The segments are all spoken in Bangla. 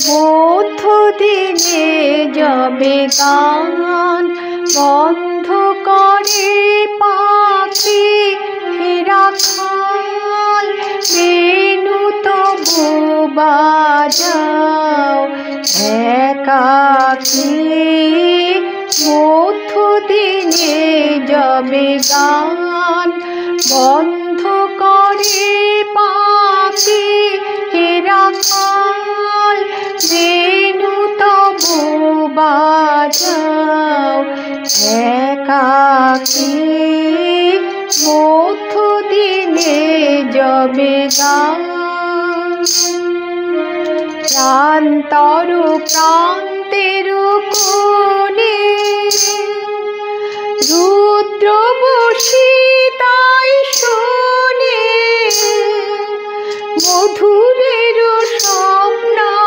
মধ্যদিনে যাবে গান বন্ধ করে পাখি রাখাল বেনু তবু বাজাও একাকী। মধ্যদিনে যাবে গান বন্ধ করে পাখি রাখাল বেনু তবু বাজাও একাকী। মধ্যদিনে যাবে গান প্রান্তর প্রান্তের কোণে রুদ্র বসি তাই শোনে মধুরের স্বপ্নাবেশে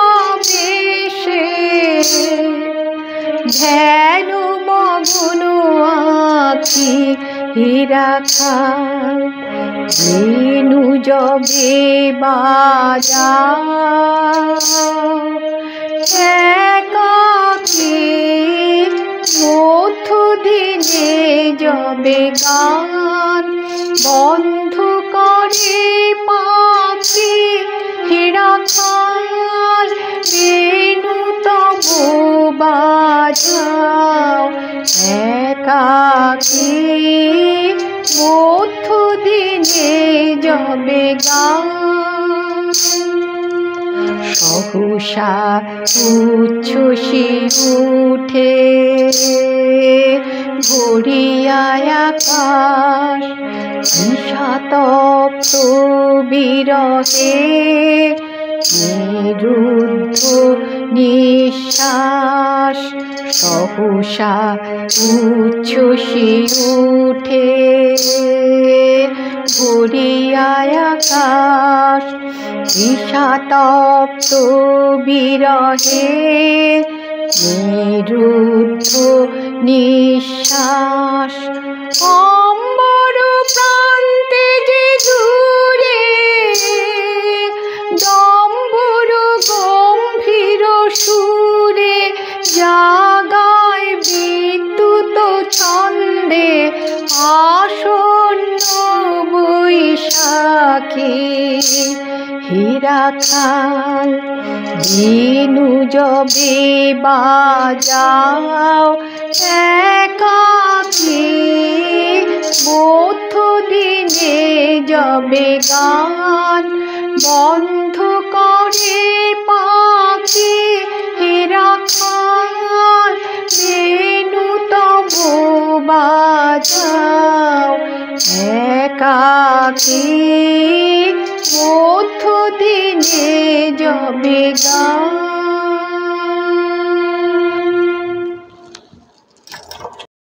ধ্যান মগ্ন আঁখি রাখাল বেনু যবে বাজাও একাকী। মধ্যদিনে যাবে গান বন্ধ করে পাখি রাখাল বেনু তবু বাজাও একাকী। মধ্যদিনে যাবে গান সহসা উচ্ছ্বসি উঠে ভরিয়ায় আকাশ বিষাতপ্ত বিরহে নিরুদ্ধ নিঃশ্বাস। সহসা উচ্ছ্বসি উঠে ভরিয়ায় আকাশ বিষাতপ্ত বিরহে নিরুদ্ধ নিঃশ্বাস। অম্বর প্রান্তে যে দূরে ডম্বর গম্ভীর সুরে জাগায় বিদ্যুৎ ছন্দে আসন্ন বৈশাখী রাখাল বেনু যবে বাজাও একাকী। মধ্যদিনে যাবে গান বন্ধ করে পাখি রাখাল বেনু তবু বাজাও একাকী। মধ্যদিনে যাবে গান।